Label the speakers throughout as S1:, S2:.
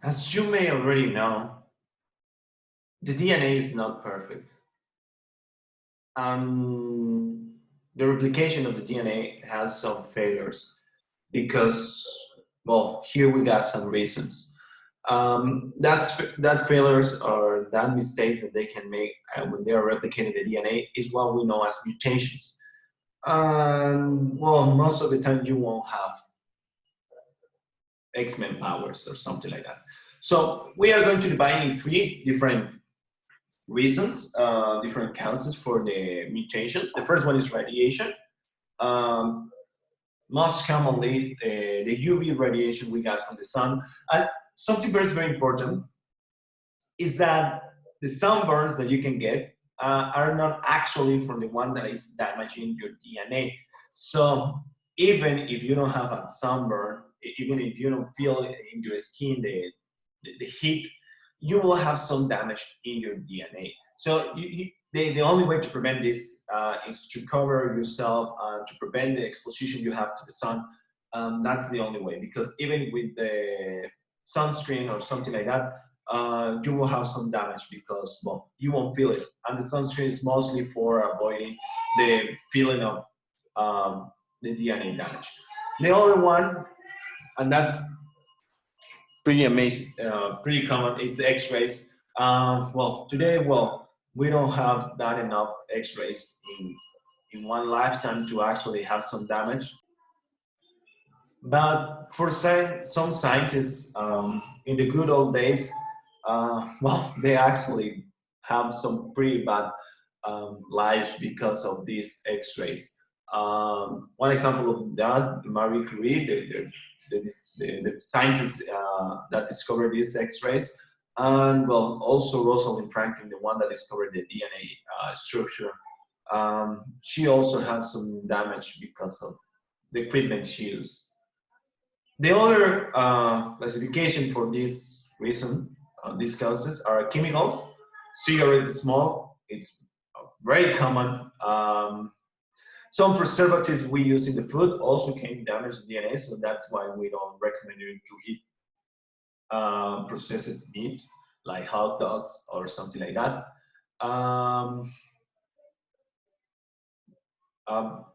S1: As you may already know, the DNA is not perfect. Um, the replication of the DNA has some failures because, well, here we got some reasons. That failures or that mistakes that they can make when they are replicating the DNA is what we know as mutations. And well, most of the time you won't have X-Men powers or something like that. So we are going to divide in three different reasons, different causes for the mutation. The first one is radiation. Um, Most commonly, the UV radiation we got from the sun. And something very important is that the sunburns that you can get are not actually from the one that is damaging your DNA. So even if you don't have a sunburn, even if you don't feel in your skin the heat, you will have some damage in your DNA. So the only way to prevent this is to cover yourself to prevent the exposition you have to the sun. That's the only way, because even with the sunscreen or something like that, you will have some damage because, well, you won't feel it. And the sunscreen is mostly for avoiding the feeling of the DNA damage. The other one, and that's pretty amazing, pretty common, is the X-rays. Well, today, well, we don't have that enough X-rays in one lifetime to actually have some damage. But for some scientists in the good old days, well, they actually have some pretty bad lives because of these X-rays. One example of that, Marie Curie, the scientist that discovered these X-rays, and well, also Rosalind Franklin, the one that discovered the DNA structure. She also had some damage because of the equipment she used. The other classification for this reason, these causes are chemicals. Cigarette smoke, it's very common. Some preservatives we use in the food also can damage the DNA, so that's why we don't recommend you to eat processed meat like hot dogs or something like that. Um,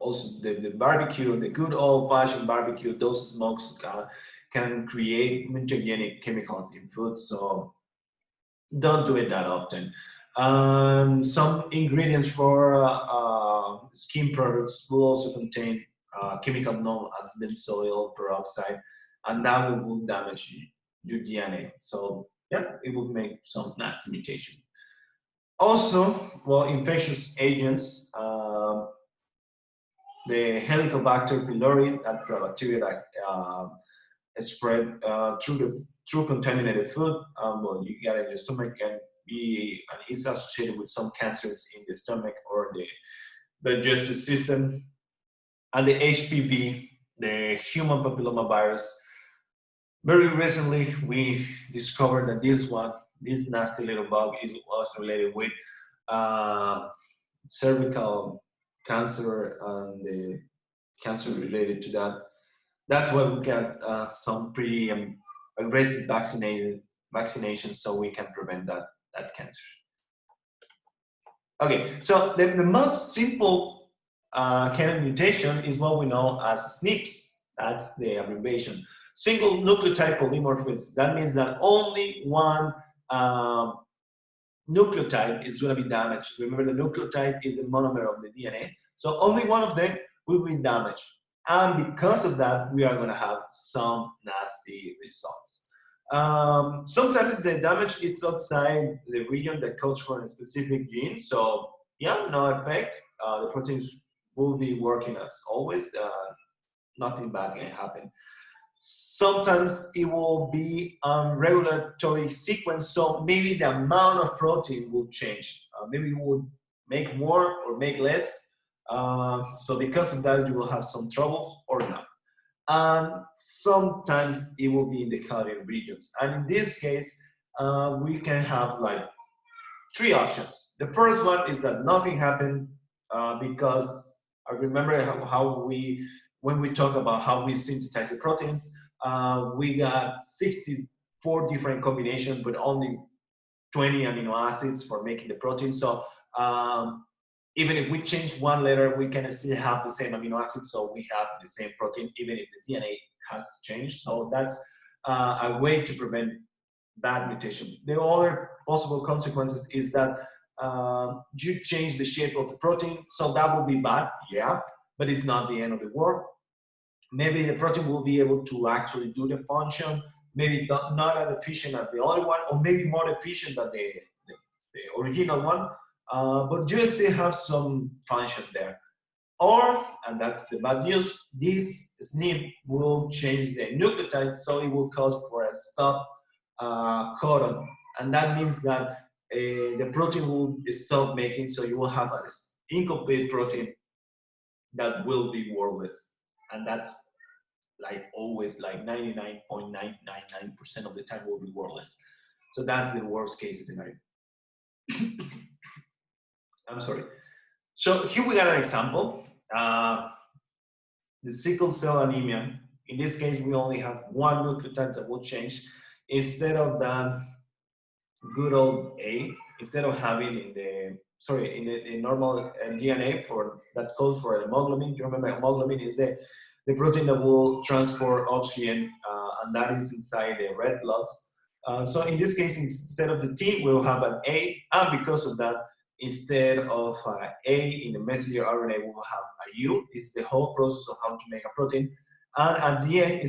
S1: Also, the barbecue, the good old-fashioned barbecue, those smokes can create mutagenic chemicals in food, so don't do it that often. Some ingredients for skin products will also contain chemical known as benzoyl peroxide, and that will damage your DNA. So yeah, it will make some nasty mutation. Also, well, infectious agents. The Helicobacter pylori, that's a bacteria that spread through contaminated food. Well, you get it in your stomach and is associated with some cancers in the stomach or the digestive system. And the HPV, the human papilloma virus. Very recently, we discovered that this nasty little bug, is also related with uh, cervical cancer and the cancer related to that. That's why we got some pretty aggressive vaccinations so we can prevent that cancer. Okay, so the most simple kind of mutation is what we know as SNPs. That's the abbreviation. Single nucleotide polymorphism. That means that only one um, nucleotide is going to be damaged. Remember, the nucleotide is the monomer of the DNA. So only one of them will be damaged. And because of that, we are going to have some nasty results. Sometimes the damage is outside the region that codes for a specific gene. So yeah, no effect. The proteins will be working as always. Nothing bad can happen. Sometimes it will be regulatory sequence, so maybe the amount of protein will change. Maybe you will make more or make less. So because of that, you will have some troubles or not. And sometimes it will be in the coding regions. And in this case, we can have like three options. The first one is that nothing happened because I remember how when we talk about how we synthesize the proteins, we got 4 different combinations, but only 20 amino acids for making the protein. So even if we change one letter, we can still have the same amino acids, so we have the same protein, even if the DNA has changed. So that's a way to prevent that mutation. The other possible consequences is that you change the shape of the protein, so that will be bad, yeah, but it's not the end of the world. Maybe the protein will be able to actually do the function, maybe not as efficient as the other one, or maybe more efficient than the original one, but you still have some function there. Or, and that's the bad news, this SNP will change the nucleotide, so it will cause for a stop codon. And that means that the protein will stop making, so you will have an incomplete protein that will be worthless. And that's like always, like 99.999% of the time will be worthless. So that's the worst case scenario. I'm sorry. So here we got an example. The sickle cell anemia. In this case, we only have one nucleotide that will change. Instead of that good old A, instead of having in the normal DNA for that codes for hemoglobin. You remember hemoglobin is the protein that will transport oxygen, and that is inside the red bloods. So in this case, instead of the T, we'll have an A, and because of that, instead of A in the messenger RNA, we will have a U. This is the whole process of how to make a protein. And at the end,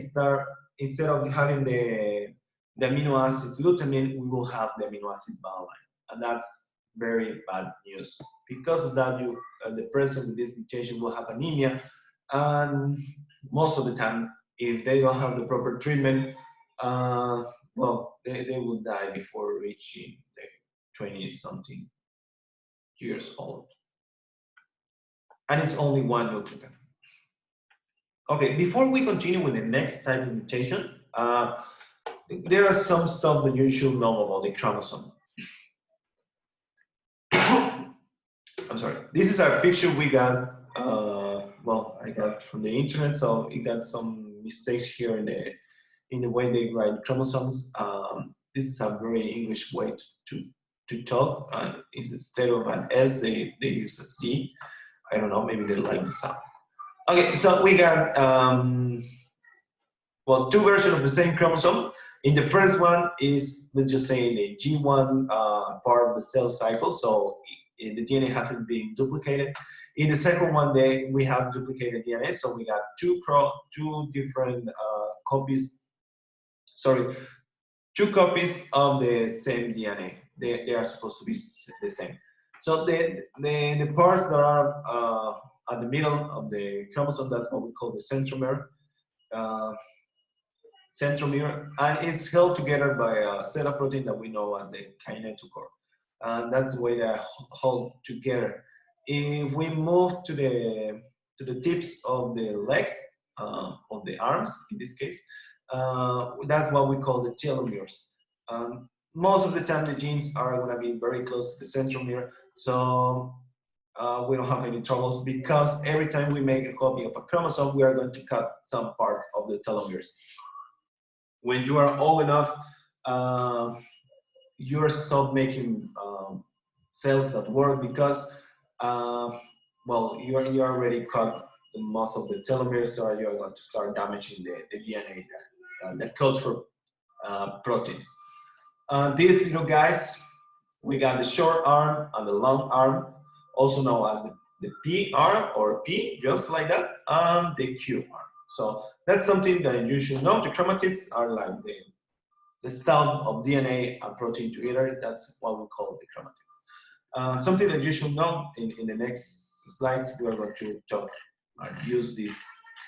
S1: instead of having the amino acid glutamine, we will have the amino acid valine. And that's very bad news. Because of that, the person with this mutation will have anemia. And most of the time, if they don't have the proper treatment, well, they will die before reaching the 20-something years old. And it's only one nucleotide. Okay, before we continue with the next type of mutation, there are some stuff that you should know about the chromosome. I'm sorry. This is a picture we got, well, I got from the internet, so it got some mistakes here in the way they write chromosomes. This is a very English way to talk. Instead of an S, they use a C. I don't know, maybe they like the sound. Okay, so we got, well, 2 versions of the same chromosome. In the first one is, let's just say, the G1 part of the cell cycle, so the DNA hasn't been duplicated. In the second one, we have duplicated DNA, so we got two different copies, sorry, 2 copies of the same DNA. They are supposed to be the same. So the parts that are at the middle of the chromosome, that's what we call the centromere. And it's held together by a set of protein that we know as the kinetochore. And that's the way they hold together. If we move to the tips of the legs, of the arms, in this case, that's what we call the telomeres. Most of the time, the genes are going to be very close to the centromere, so we don't have any troubles, because every time we make a copy of a chromosome, we are going to cut some parts of the telomeres. When you are old enough, you stop making cells that work, because well, you already cut most of the telomeres, so you are going to start damaging the DNA that codes for proteins. These little guys, we got the short arm and the long arm, also known as the P arm or P, just like that, and the Q arm. So that's something that you should know. The chromatids are like the stub of DNA and protein together. That's what we call the chromatids. Something that you should know in the next slides, we are going to talk and use this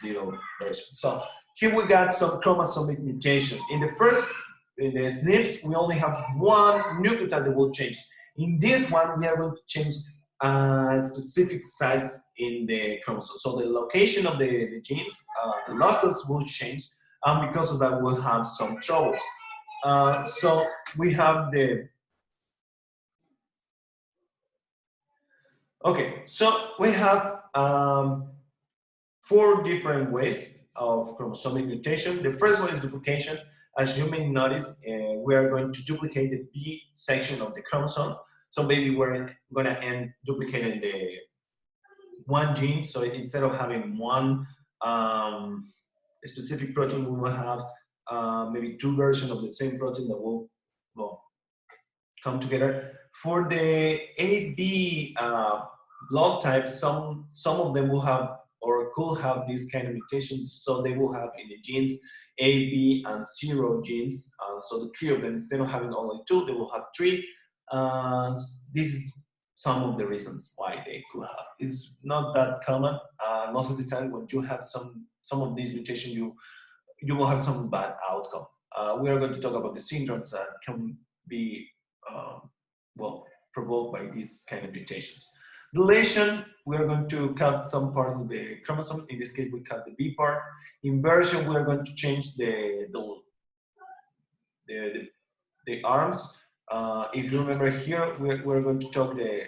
S1: little version. So here we got some chromosomic mutation. In the SNPs, we only have one nucleotide that will change. In this one, we are going to change specific sites in the chromosome. So the location of the genes, the locus will change, and because of that, we'll have some troubles. So we have okay, so we have 4 different ways of chromosomic mutation. The first one is duplication, as you may notice, we are going to duplicate the B section of the chromosome. So maybe we're going to end duplicating the one gene. So instead of having one specific protein, we will have maybe two versions of the same protein that will, well, come together. For the AB blood types, some of them will have or could have this kind of mutation, so they will have in the genes A, B, and 0 genes. So the three of them, instead of having only two, they will have three. This is some of the reasons why they could have. It's not that common. Most of the time, when you have some of these mutations, you will have some bad outcome. We are going to talk about the syndromes that can be well, provoked by these kind of mutations. Deletion, we are going to cut some parts of the chromosome. In this case, we cut the B part. Inversion, we are going to change the arms. If you remember here, we're going to talk the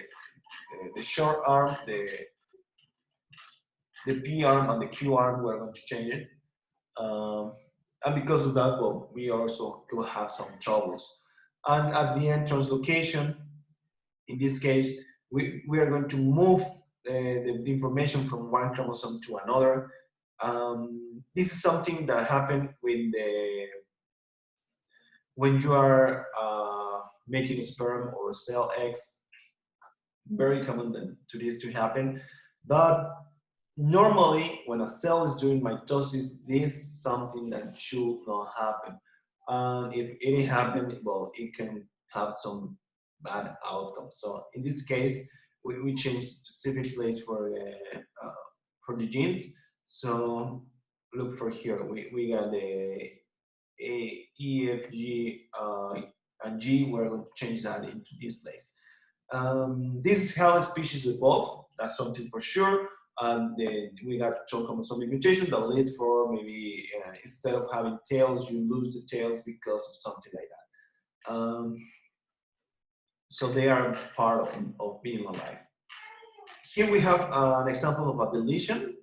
S1: short arm, the P arm and the Q arm, we're going to change it. And because of that, well, we also will have some troubles. And at the end, translocation, in this case, we are going to move the information from one chromosome to another. This is something that happened when you are making a sperm or cell eggs. Very common to this to happen. But normally, when a cell is doing mitosis, this is something that should not happen. And if it happens, well, it can have some bad outcomes. So in this case, we change specific place for the genes. So look for here. We got the A, E, F, G, and G. We're going to change that into this place. This is how species evolve. That's something for sure. And then we got some chromosomic mutation that leads for maybe instead of having tails, you lose the tails because of something like that. So they are part of being alive. Here we have an example of a deletion.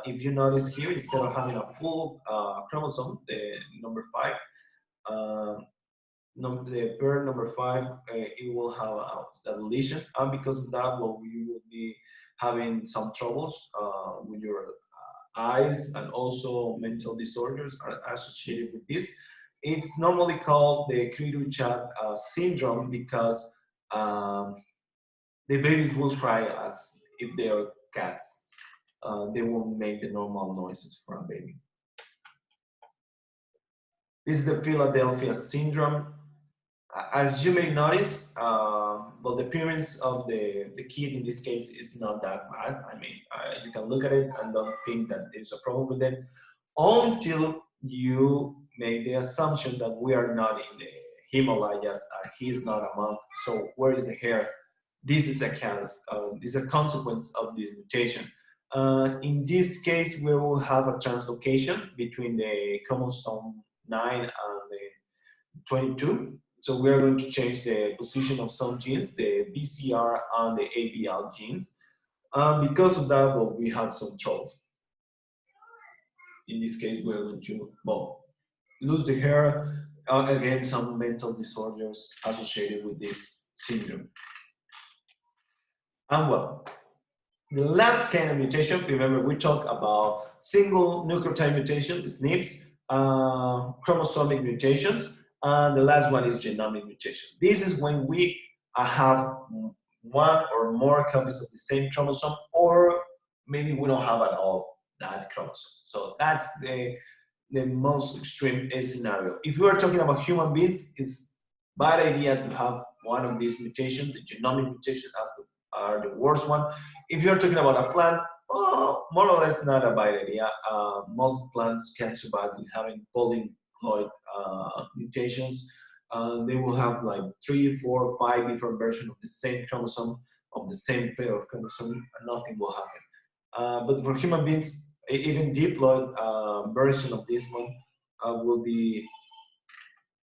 S1: If you notice here, instead of having a full chromosome, the number 5, the pair number 5, it will have a deletion. And because of that, well, we will be having some troubles with your eyes, and also mental disorders are associated with this. It's normally called the Cri-du-chat syndrome because the babies will cry as if they are cats. They won't make the normal noises for a baby. This is the Philadelphia syndrome. As you may notice, well, the appearance of the kid in this case is not that bad. I mean, you can look at it and don't think that there's a problem with it until you make the assumption that we are not in the Himalayas. He's not a monk. So where is the hair? This is a cause. This is a consequence of the mutation. In this case, we will have a translocation between the chromosome 9 and the 22. So we are going to change the position of some genes, the BCR and the ABL genes. Because of that, well, we have some troubles. In this case, we're going to, well, lose the hair, again, some mental disorders associated with this syndrome. And well, the last kind of mutation, remember we talked about single nucleotide mutation, SNPs, chromosomic mutations, and the last one is genomic mutation. This is when we have one or more copies of the same chromosome, or maybe we don't have at all that chromosome. So that's the most extreme scenario. If we are talking about human beings, it's a bad idea to have one of these mutations. The genomic mutation are the worst one. If you're talking about a plant, well, more or less not a bad idea. Most plants can survive with having polyploid mutations. They will have like 3, 4, 5 different versions of the same chromosome, of the same pair of chromosomes, and nothing will happen. But for human beings, even diploid version of this one will be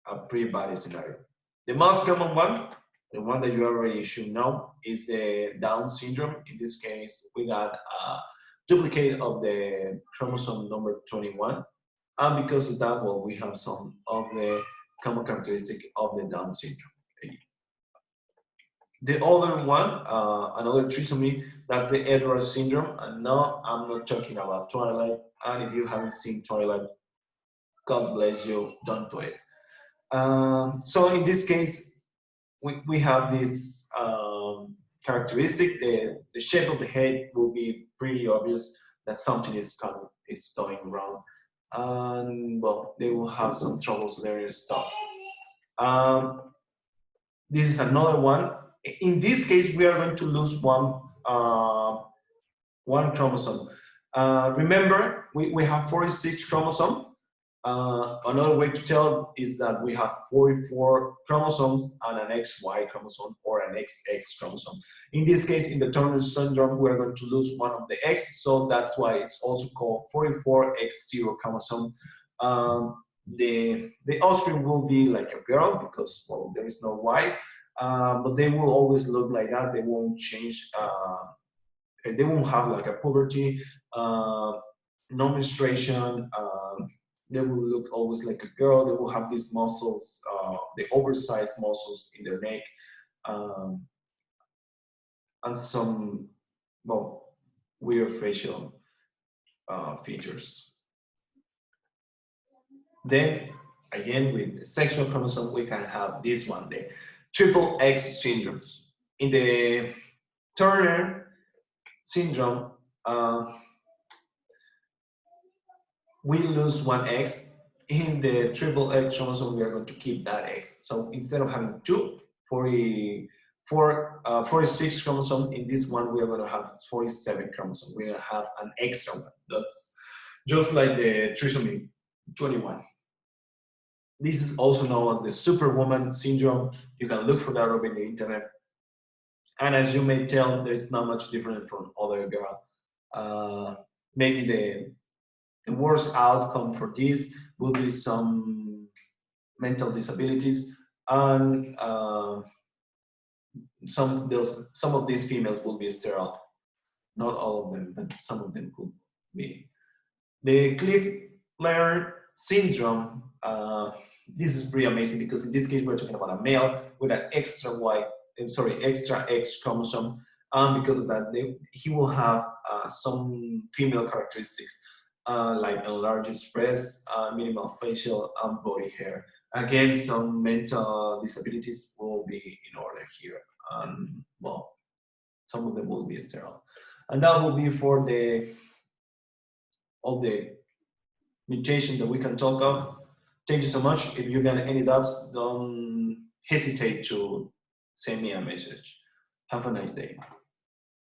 S1: a pretty bad scenario. The most common one, the one that you already should know, is the Down syndrome. In this case, we got a duplicate of the chromosome number 21. And because of that, well, we have some of the common characteristic of the Down syndrome. The other one, another trisomy, that's the Edwards syndrome. And no, I'm not talking about Twilight. And if you haven't seen Twilight, God bless you, don't do it. So in this case, we have this characteristic. The shape of the head will be pretty obvious that something is going wrong. And well, they will have some troubles learning stuff. This is another one. In this case, we are going to lose one chromosome. Remember, we have 46 chromosomes. Another way to tell is that we have 44 chromosomes and an XY chromosome or an XX chromosome. In this case, in the Turner syndrome, we're going to lose one of the X, so that's why it's also called 44X0 chromosome. The offspring will be like a girl because, well, there is no Y, but they will always look like that. They won't change. They won't have like a puberty, no menstruation. They will look always like a girl. They will have these muscles, the oversized muscles in their neck, and some, well, weird facial features. Then, again, with sexual chromosome, we can have this one, the triple X syndromes. In the Turner syndrome, we lose one X. In the triple X chromosome, we are going to keep that X. So instead of having 46 chromosomes, in this one, we are going to have 47 chromosomes. We will have an extra one. That's just like the trisomy 21. This is also known as the Superwoman syndrome. You can look for that over the internet. And as you may tell, there's not much different from other girl. Maybe the worst outcome for this will be some mental disabilities, and some of these females will be sterile. Not all of them, but some of them could be. The Cliff-Lerner syndrome, this is pretty amazing because in this case we're talking about a male with an extra X chromosome, and because of that, he will have some female characteristics like enlarged breast, minimal facial and body hair. Again, some mental disabilities will be in order here, and well, some of them will be sterile, and that will be for all the mutation that we can talk of. Thank you so much. If you got any doubts, don't hesitate to send me a message. Have a nice day.